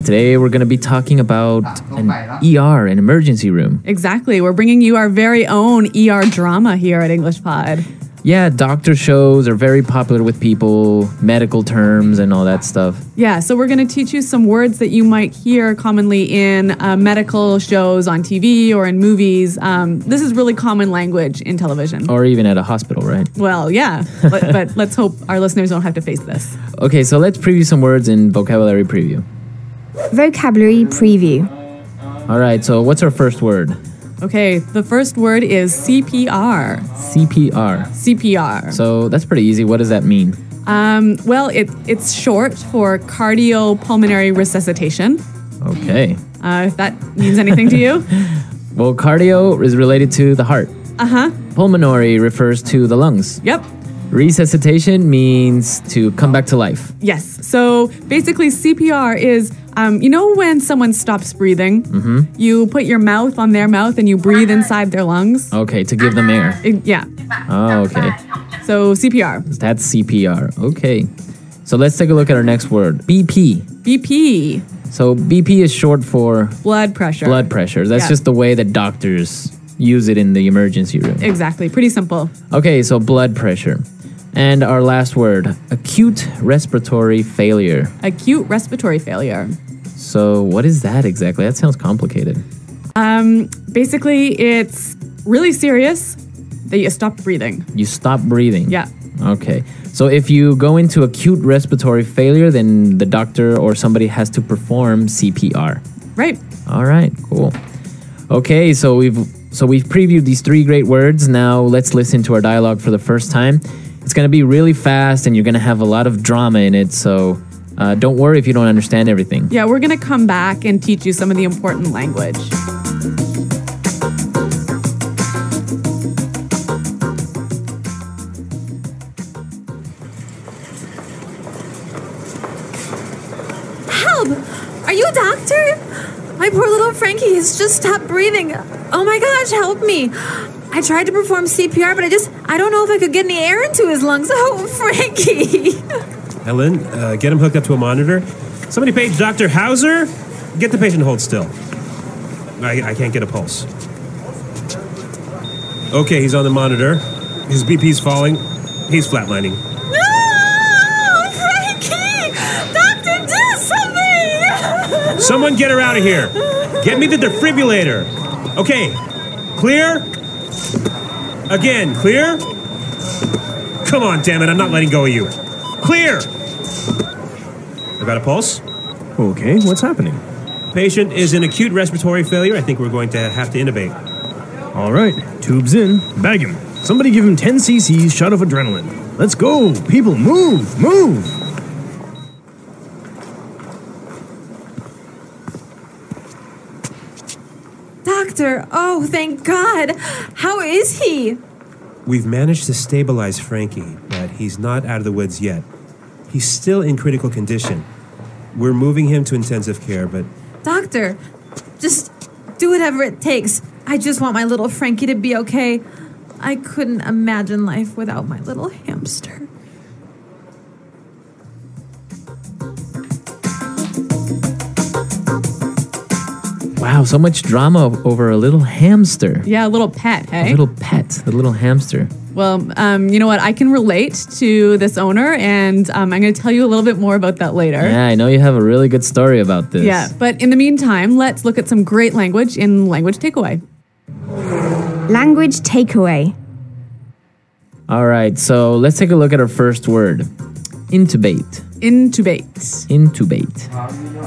Today we're going to be talking about an ER, an emergency room. Exactly. We're bringing you our very own ER drama here at English Pod. Yeah, doctor shows are very popular with people, medical terms and all that stuff. Yeah, so we're going to teach you some words that you might hear commonly in medical shows on TV or in movies. This is really common language in television. Or even at a hospital, right? Well, yeah, but let's hope our listeners don't have to face this. Okay, so let's preview some words in vocabulary preview. Vocabulary preview. All right, so what's our first word? Okay, the first word is CPR. CPR. CPR. So that's pretty easy. What does that mean? Well, it's short for cardiopulmonary resuscitation. Okay. If that means anything to you. Well, cardio is related to the heart. Uh-huh. Pulmonary refers to the lungs. Yep. Resuscitation means to come back to life. Yes. So basically CPR is, you know when someone stops breathing, you put your mouth on their mouth and you breathe inside their lungs? Okay, to give them air. Yeah. Oh, okay. So CPR. That's CPR. Okay. So let's take a look at our next word. BP. BP. So BP is short for Blood pressure. blood pressure. That's Yeah. just the way that doctors use it in the emergency room. Exactly. Pretty simple. Okay, so blood pressure. And our last word, acute respiratory failure. Acute respiratory failure. So what is that exactly? That sounds complicated. Basically, it's really serious that you stop breathing. You stop breathing. Yeah. Okay. So if you go into acute respiratory failure, then the doctor or somebody has to perform CPR. Right. All right, cool. Okay, so we've previewed these three great words. Now let's listen to our dialogue for the first time. It's going to be really fast and you're going to have a lot of drama in it, so don't worry if you don't understand everything. Yeah, we're going to come back and teach you some of the important language. Help! Are you a doctor? My poor little Frankie has just stopped breathing. Oh my gosh, help me. I tried to perform CPR, but I don't know if I could get any air into his lungs. Oh, Frankie. Helen, get him hooked up to a monitor. Somebody page Dr. Hauser. Get the patient to hold still. I can't get a pulse. Okay, he's on the monitor. His BP's falling. He's flatlining. No! Frankie! Doctor, do something! Someone get her out of here. Get me the defibrillator. Okay, clear? Again, clear? Come on, damn it, I'm not letting go of you. Clear! I got a pulse? Okay, what's happening? Patient is in acute respiratory failure. I think we're going to have to intubate. All right, tubes in. Bag him. Somebody give him 10 cc's shot of adrenaline. Let's go. People, move, move. Doctor, oh, thank God. How is he? We've managed to stabilize Frankie, but he's not out of the woods yet. He's still in critical condition. We're moving him to intensive care, but... Doctor, just do whatever it takes. I just want my little Frankie to be okay. I couldn't imagine life without my little hamster. Wow, so much drama over a little hamster. Yeah, a little pet, hey? A little pet, the little hamster. Well, you know what? I can relate to this owner, and I'm going to tell you a little bit more about that later. Yeah, I know you have a really good story about this. Yeah, but in the meantime, let's look at some great language in Language Takeaway. Language takeaway. All right, so let's take a look at our first word. Intubate. Intubate. Intubate.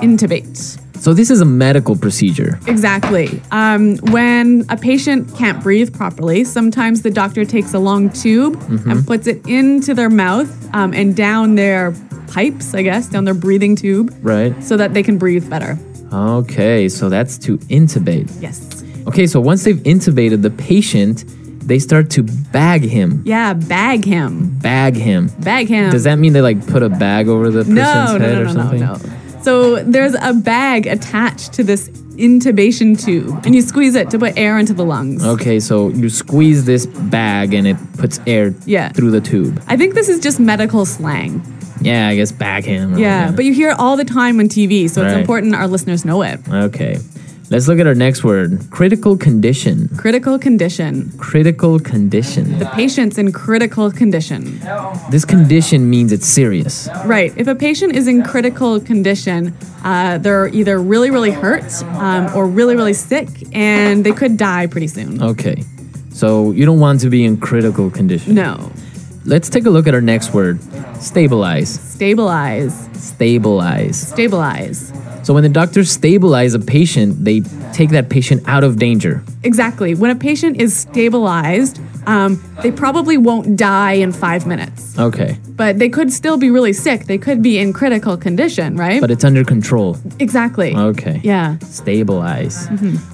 Intubate. So this is a medical procedure. Exactly. When a patient can't breathe properly, sometimes the doctor takes a long tube and puts it into their mouth and down their pipes, I guess, down their breathing tube. Right. So that they can breathe better. Okay, so that's to intubate. Yes. Okay, so once they've intubated the patient, they start to bag him. Yeah, bag him. Bag him. Bag him. Does that mean they like put a bag over the person's head or something? No. So there's a bag attached to this intubation tube, and you squeeze it to put air into the lungs. Okay, so you squeeze this bag and it puts air through the tube. I think this is just medical slang. Yeah, I guess backhand. Yeah, but you hear it all the time on TV, so it's Right. important our listeners know it. Okay. Let's look at our next word. Critical condition. Critical condition. Critical condition. The patient's in critical condition. This condition means it's serious. Right. If a patient is in critical condition, they're either really, really hurt or really, really sick, and they could die pretty soon. Okay. So you don't want to be in critical condition. No. Let's take a look at our next word. Stabilize. Stabilize. Stabilize. Stabilize. So when the doctors stabilize a patient, they take that patient out of danger. Exactly. When a patient is stabilized, they probably won't die in 5 minutes. Okay. But they could still be really sick. They could be in critical condition, right? But it's under control. Exactly. Okay. Yeah. Stabilize.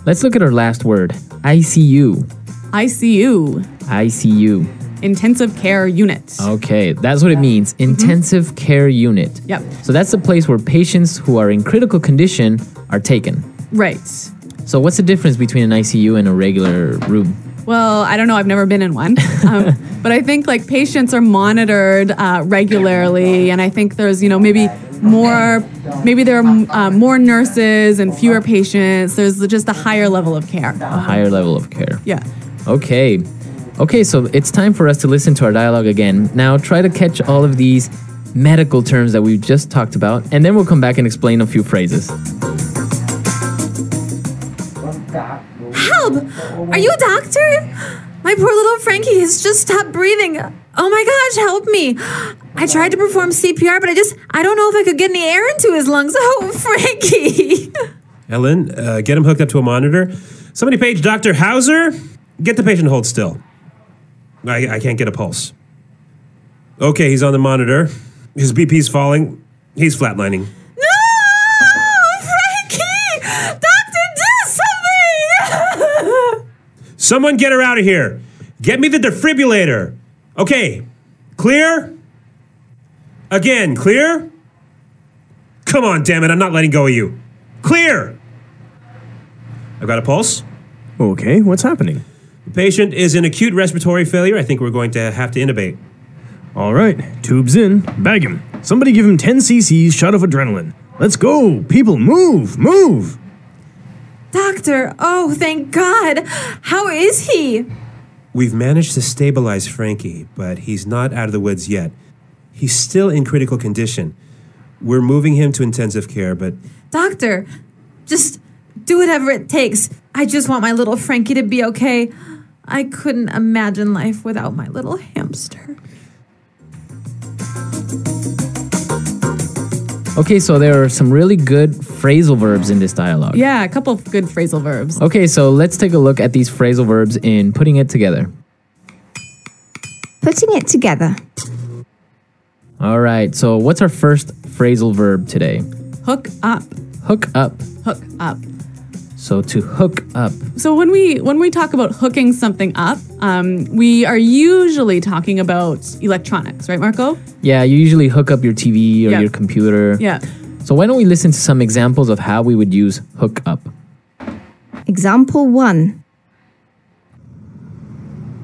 Let's look at our last word. ICU. ICU. ICU. Intensive care unit. Okay, that's what it means. Intensive care unit. Yep. So that's the place where patients who are in critical condition are taken. Right. So what's the difference between an ICU and a regular room? Well, I don't know. I've never been in one. But I think like patients are monitored regularly. And I think there's, maybe there are more nurses and fewer patients. There's just a higher level of care. A higher level of care. Yeah. Okay. Okay, so it's time for us to listen to our dialogue again. Now try to catch all of these medical terms that we've just talked about, and then we'll come back and explain a few phrases. Help! Are you a doctor? My poor little Frankie has just stopped breathing. Oh my gosh, help me. I tried to perform CPR, but I don't know if I could get any air into his lungs. Oh, Frankie. Ellen, get him hooked up to a monitor. Somebody page Dr. Hauser. Get the patient to hold still. I can't get a pulse. Okay, he's on the monitor. His BP's falling. He's flatlining. No! Frankie! Doctor, do something! Someone get her out of here. Get me the defibrillator. Okay, clear? Again, clear? Come on, damn it, I'm not letting go of you. Clear! I've got a pulse. Okay, what's happening? The patient is in acute respiratory failure. I think we're going to have to intubate. All right, tubes in. Bag him. Somebody give him 10 cc's shot of adrenaline. Let's go. People, move, move. Doctor, oh, thank God. How is he? We've managed to stabilize Frankie, but he's not out of the woods yet. He's still in critical condition. We're moving him to intensive care, but... Doctor, just do whatever it takes. I just want my little Frankie to be okay. I couldn't imagine life without my little hamster. Okay, so there are some really good phrasal verbs in this dialogue. Yeah, a couple of good phrasal verbs. Okay, so let's take a look at these phrasal verbs in putting it together. Putting it together. All right, so what's our first phrasal verb today? Hook up. Hook up. Hook up. So to hook up. So when we talk about hooking something up, we are usually talking about electronics, right, Marco? Yeah, you usually hook up your TV or Yeah. your computer. Yeah. So why don't we listen to some examples of how we would use hook up? Example 1.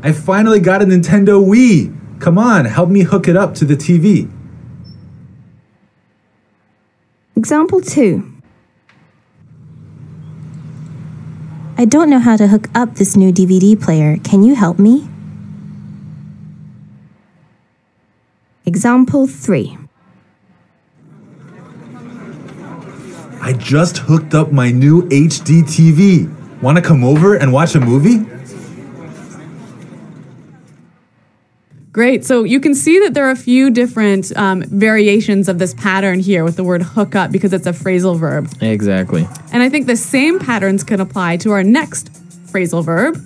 I finally got a Nintendo Wii. Come on, help me hook it up to the TV. Example 2. I don't know how to hook up this new DVD player. Can you help me? Example 3. I just hooked up my new HD TV. Want to come over and watch a movie? Great. So you can see that there are a few different variations of this pattern here with the word hook up because it's a phrasal verb. Exactly. And I think the same patterns can apply to our next phrasal verb.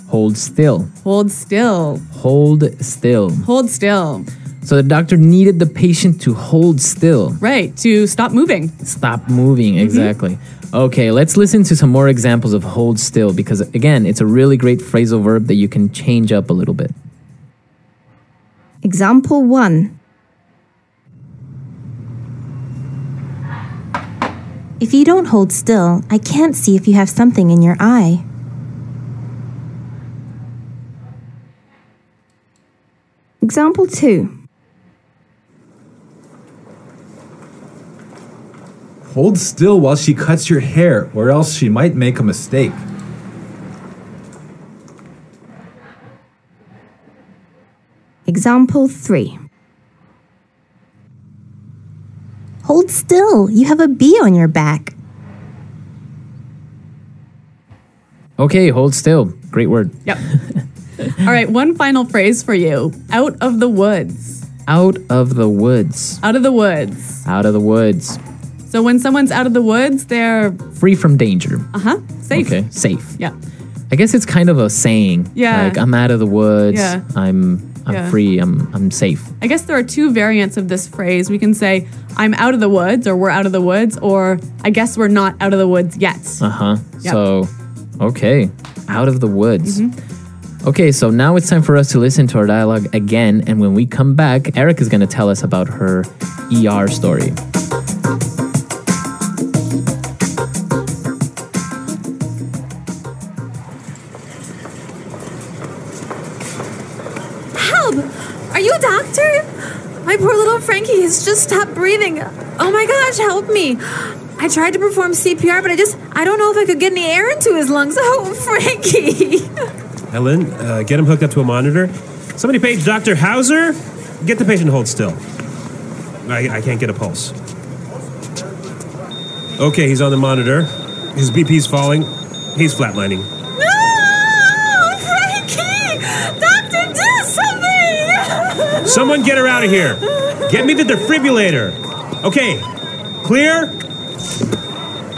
Hold still. Hold still. Hold still. Hold still. So the doctor needed the patient to hold still. Right. To stop moving. Stop moving, exactly. Okay, let's listen to some more examples of hold still because, again, it's a really great phrasal verb that you can change up a little bit. Example 1. If you don't hold still, I can't see if you have something in your eye. Example 2. Hold still while she cuts your hair, or else she might make a mistake. Example 3. Hold still. You have a bee on your back. Okay, hold still. Great word. Yep. All right, one final phrase for you. Out of the woods. Out of the woods. Out of the woods. Out of the woods. So when someone's out of the woods, they're Free from danger. safe. Okay, safe. Yeah. I guess it's kind of a saying. Yeah. Like, I'm out of the woods. Yeah. I'm Yeah. free. I'm safe. I guess there are two variants of this phrase. We can say, I'm out of the woods, or we're out of the woods, or I guess we're not out of the woods yet. Yep. So, okay. Out of the woods. Mm-hmm. Okay, so now it's time for us to listen to our dialogue again. And when we come back, Eric is going to tell us about her ER story. Help! Are you a doctor? My poor little Frankie has just stopped breathing. Oh my gosh, help me. I tried to perform CPR, but I don't know if I could get any air into his lungs. Oh, Frankie. Helen, get him hooked up to a monitor. Somebody page Dr. Hauser. Get the patient to hold still. I can't get a pulse. Okay, he's on the monitor. His BP's falling. He's flatlining. No! Frankie! Doctor, do something! Someone get her out of here. Get me the defibrillator. Okay, clear?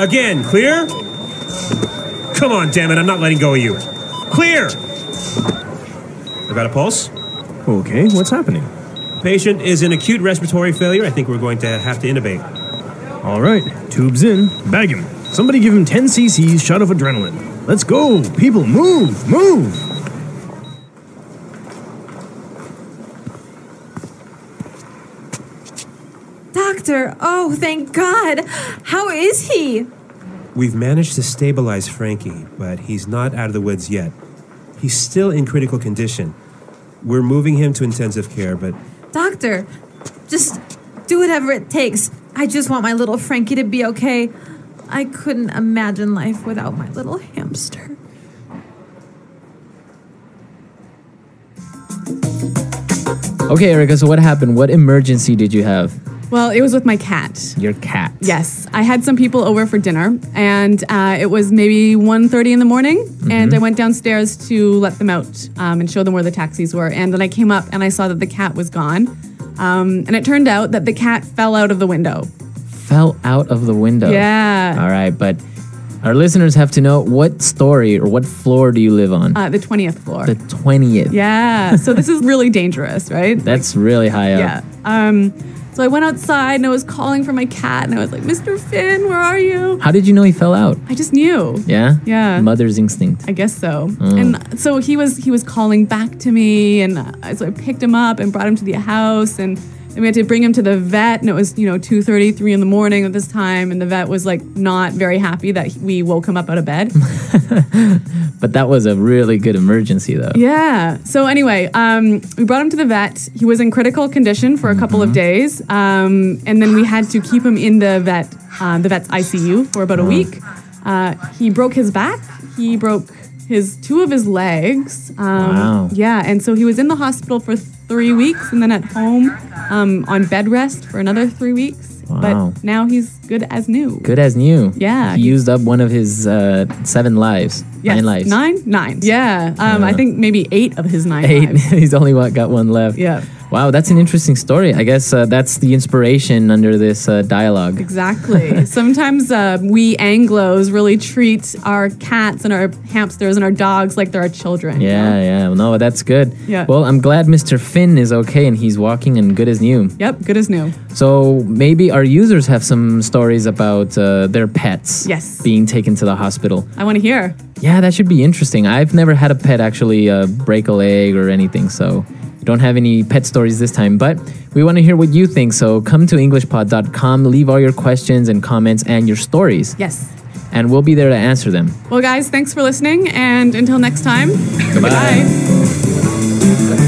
Again, clear? Come on, damn it, I'm not letting go of you. Clear! I got a pulse. Okay, what's happening? Patient is in acute respiratory failure. I think we're going to have to intubate. All right, tubes in. Bag him. Somebody give him 10 cc's shot of adrenaline. Let's go. People, move, move. Doctor, oh, thank God. How is he? We've managed to stabilize Frankie, but he's not out of the woods yet. He's still in critical condition. We're moving him to intensive care, but... Doctor, just do whatever it takes. I just want my little Frankie to be okay. I couldn't imagine life without my little hamster. Okay, Erica, so what happened? What emergency did you have? Well, it was with my cat. Your cat. Yes. I had some people over for dinner, and it was maybe 1:30 in the morning, and I went downstairs to let them out and show them where the taxis were. And then I came up, and I saw that the cat was gone. And it turned out that the cat fell out of the window. Fell out of the window. Yeah. All right, but our listeners have to know, what story or what floor do you live on? The 20th floor. The 20th. Yeah. So this is really dangerous, right? That's really high up. Yeah. So I went outside and I was calling for my cat and I was like, Mr. Finn, where are you? How did you know he fell out? I just knew. Yeah? Yeah. Mother's instinct. I guess so. And so he was calling back to me, and so I picked him up and brought him to the house, and we had to bring him to the vet, and it was 2:30, 3 in the morning at this time, and the vet was like not very happy that we woke him up out of bed. But that was a really good emergency, though. Yeah. So anyway, we brought him to the vet. He was in critical condition for a couple of days, and then we had to keep him in the vet's ICU for about a week. He broke his back. He broke two of his legs. Wow. Yeah, and so he was in the hospital for 3 weeks, and then at home on bed rest for another 3 weeks. Wow. But now he's good as new. Good as new. Yeah. He used up one of his 7 lives. Yes. 9 lives. Nine. Yeah. I think maybe 8 of his 9 8. lives. He's only got 1 left. Yeah. Wow, that's an interesting story. I guess that's the inspiration under this dialogue. Exactly. Sometimes we Anglos really treat our cats and our hamsters and our dogs like they're our children. Yeah. No, that's good. Yeah. Well, I'm glad Mr. Finn is okay and he's walking and good as new. Yep, good as new. So maybe our users have some stories about their pets Yes. being taken to the hospital. I want to hear. Yeah, that should be interesting. I've never had a pet actually break a leg or anything, so don't have any pet stories this time, but we want to hear what you think. So come to englishpod.com, leave all your questions and comments and your stories. Yes. And we'll be there to answer them. Well, guys, thanks for listening, and until next time, Goodbye. goodbye.